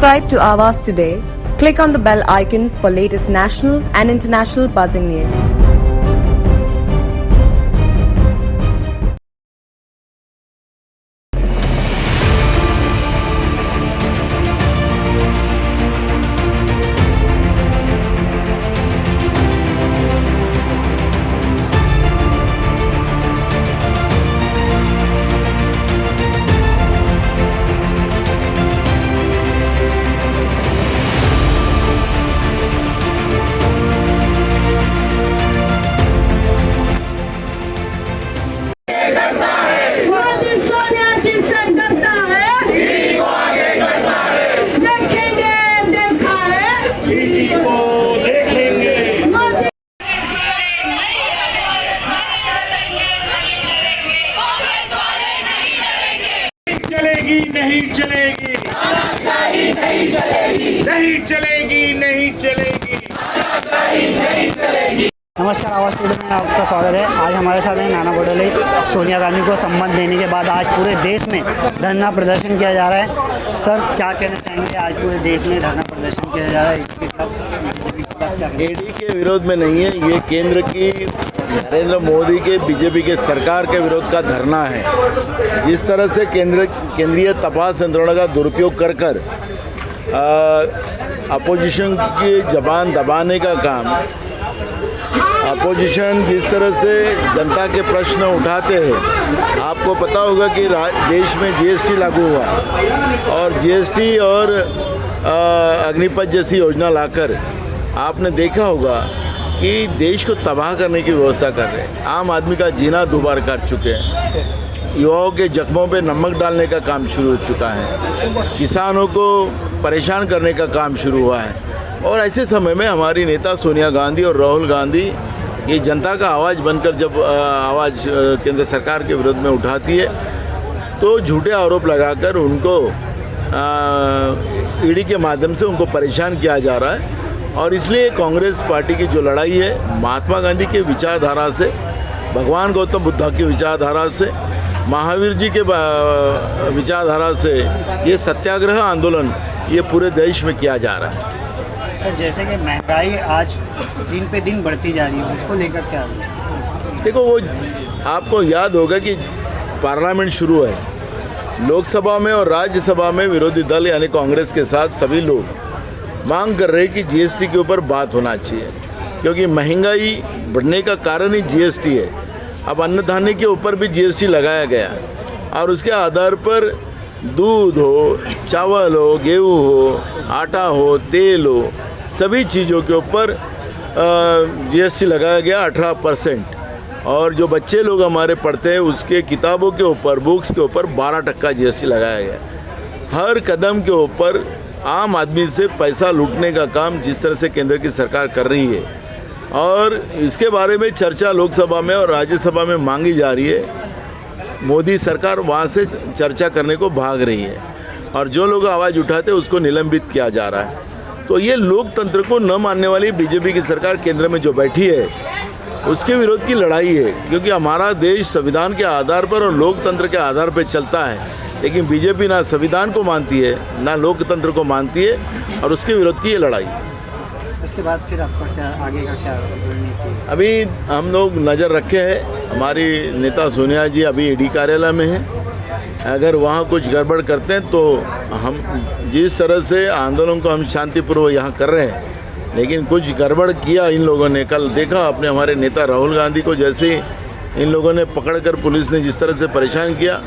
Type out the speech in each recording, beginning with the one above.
Subscribe to Awaaz today. Click on the bell icon for latest national and international buzzing news. चलेगी नहीं चलेगी, नहीं चलेगी नहीं चलेगी। नमस्कार, आवाज़ टुडे में आपका स्वागत है। आज हमारे साथ हैं नाना पटोले। सोनिया गांधी को सम्मान देने के बाद आज पूरे देश में धरना प्रदर्शन किया जा रहा है। सर, क्या कहना चाहेंगे? आज पूरे देश में धरना प्रदर्शन किया जा रहा है, ईडी के विरोध में नहीं है, ये केंद्र की नरेंद्र मोदी के बीजेपी के सरकार के विरोध का धरना है। जिस तरह से केंद्रीय तपास यंत्रणा का दुरुपयोग कर अपोजिशन की जबान दबाने का काम, अपोजिशन जिस तरह से जनता के प्रश्न उठाते हैं, आपको पता होगा कि देश में जीएसटी लागू हुआ और जीएसटी और अग्निपथ जैसी योजना लाकर आपने देखा होगा कि देश को तबाह करने की व्यवस्था कर रहे हैं। आम आदमी का जीना दुबार कर चुके हैं, युवाओं के जख्मों पे नमक डालने का काम शुरू हो चुका है, किसानों को परेशान करने का काम शुरू हुआ है। और ऐसे समय में हमारी नेता सोनिया गांधी और राहुल गांधी ये जनता का आवाज़ बनकर जब आवाज़ केंद्र सरकार के विरोध में उठाती है तो झूठे आरोप लगाकर उनको ईडी के माध्यम से उनको परेशान किया जा रहा है। और इसलिए कांग्रेस पार्टी की जो लड़ाई है महात्मा गांधी के विचारधारा से, भगवान गौतम बुद्ध की विचारधारा से, महावीर जी के विचारधारा से ये सत्याग्रह आंदोलन ये पूरे देश में किया जा रहा है। सर, जैसे कि महंगाई आज दिन पे दिन बढ़ती जा रही है, उसको लेकर क्या? देखो, वो आपको याद होगा कि पार्लियामेंट शुरू है, लोकसभा में और राज्यसभा में विरोधी दल यानी कांग्रेस के साथ सभी लोग मांग कर रहे कि जीएसटी के ऊपर बात होना चाहिए, क्योंकि महंगाई बढ़ने का कारण ही जीएसटी है। अब अन्न धान्य के ऊपर भी जीएसटी लगाया गया और उसके आधार पर दूध हो, चावल हो, गेहूँ हो, आटा हो, तेल हो, सभी चीज़ों के ऊपर जीएसटी लगाया गया 18%। और जो बच्चे लोग हमारे पढ़ते हैं उसके किताबों के ऊपर, बुक्स के ऊपर 12% जीएसटी लगाया गया। हर कदम के ऊपर आम आदमी से पैसा लूटने का काम जिस तरह से केंद्र की सरकार कर रही है और इसके बारे में चर्चा लोकसभा में और राज्यसभा में मांगी जा रही है, मोदी सरकार वहाँ से चर्चा करने को भाग रही है और जो लोग आवाज़ उठाते हैं उसको निलंबित किया जा रहा है। तो ये लोकतंत्र को न मानने वाली बीजेपी की सरकार केंद्र में जो बैठी है उसके विरोध की लड़ाई है, क्योंकि हमारा देश संविधान के आधार पर और लोकतंत्र के आधार पर चलता है, लेकिन बीजेपी ना संविधान को मानती है ना लोकतंत्र को मानती है और उसके विरोध की ये लड़ाई। उसके बाद फिर आपका क्या आगे का क्या रणनीति है? अभी हम लोग नज़र रखे हैं, हमारी नेता सोनिया जी अभी ईडी कार्यालय में हैं। अगर वहाँ कुछ गड़बड़ करते हैं तो हम जिस तरह से आंदोलन को हम शांतिपूर्वक यहाँ कर रहे हैं, लेकिन कुछ गड़बड़ किया इन लोगों ने। कल देखा आपने हमारे नेता राहुल गांधी को, जैसे इन लोगों ने पकड़कर पुलिस ने जिस तरह से परेशान किया,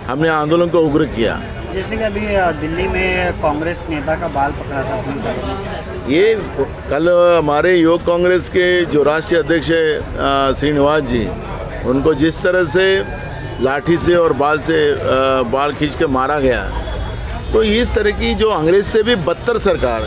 हमने आंदोलन को उग्र किया। जैसे कि अभी दिल्ली में कांग्रेस नेता का बाल पकड़ा था पुलिस वालों ने। ये कल हमारे युवक कांग्रेस के जो राष्ट्रीय अध्यक्ष है श्रीनिवास जी, उनको जिस तरह से लाठी से और बाल खींच के मारा गया, तो इस तरह की जो अंग्रेज से भी बदतर सरकार,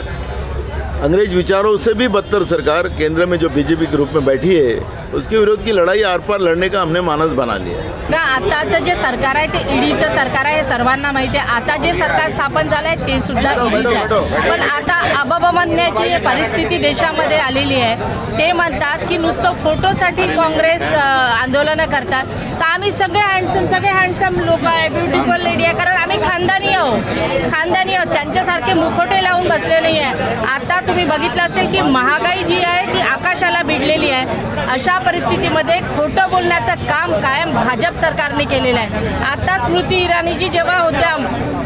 अंग्रेज विचारों से भी बदतर सरकार केंद्र में जो बीजेपी के रूप में बैठी है, उसके विरोध की लड़ाई आर पार लड़ने का हमने मानस बना लिया है. का आताचं जे सरकार आहे ते ईडीचं सरकार आहे, हे सर्वांना माहिती आहे. आता जे सरकार स्थापन झालं आहे ते सुद्धा ईडीचं आहे. पण आता अबबमण्याची परिस्थिती देशामध्ये आलेली आहे. ते म्हणतात की नुसतं फोटोसाठी काँग्रेस आंदोलनं करतात. तर आम्ही सगळे हँडसम लोक आहे, ब्युटिफुल लेडी आहे, कारण आम्ही खानदानी आहोत. त्यांच्यासारखे मुखोटे लावून बसले नाही आहे. आता तुम्ही बघितलं असेल की महागाई जी आहे ती आकाशाला भिडलेली आहे. अशा परिस्थितीमध्ये खोटं बोलण्याचं काम कायम भाजप सरकारने केलेलं आहे. आता स्मृती इराणीजी जेव्हा होत्या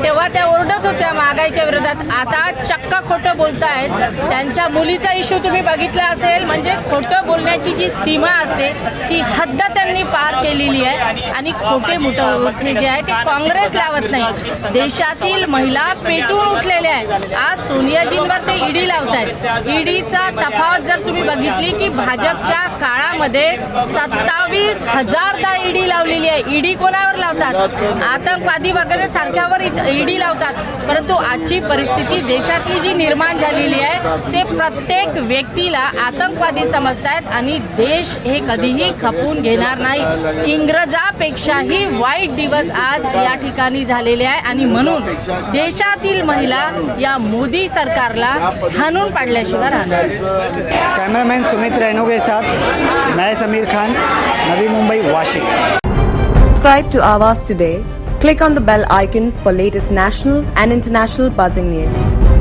तेव्हा त्या ओरडत होत्या महागाईच्या विरोधात. आता चक्क खोटं बोलतायत. त्यांच्या मुलीचा इश्यू तुम्ही बघितला असेल. म्हणजे खोटं बोलण्याची जी सीमा असते ती हद्द त्यांनी पार केलेली आहे. आणि खोटे मोठे जे आहे ते काँग्रेस लावत नाही. देशातील महिला पेटून उठलेल्या आहेत. आज सोनियाजींवर ते ईडी लावतायत. ईडीचा तफावत जर तुम्ही बघितली की भाजपच्या काळामध्ये 27,000दा ईडी लावलेली आहे. ईडी कोणावर लावतात? आतंकवादी वगैरे सारख्यावर ईडी लावतात. परंतु आजची परिस्थिती देशातली जी निर्माण झालेली आहे ते प्रत्येक व्यक्तीला आतंकवादी समजतायत आणि देश हे कधीही खपून घेणार नाही. इंग्रजापेक्षाही वाईट दिवस आज या ठिकाणी झालेले आहे आणि म्हणून देशातील महिला या मोदी सरकारला हाणून पाडल्याशिवाय राहणार. कैमरामैन सुमित रैनो के साथ मैं समीर खान, नवी मुंबई, वाशिंग. Subscribe to Awaaz today. Click on the bell icon for latest national and international buzzing news.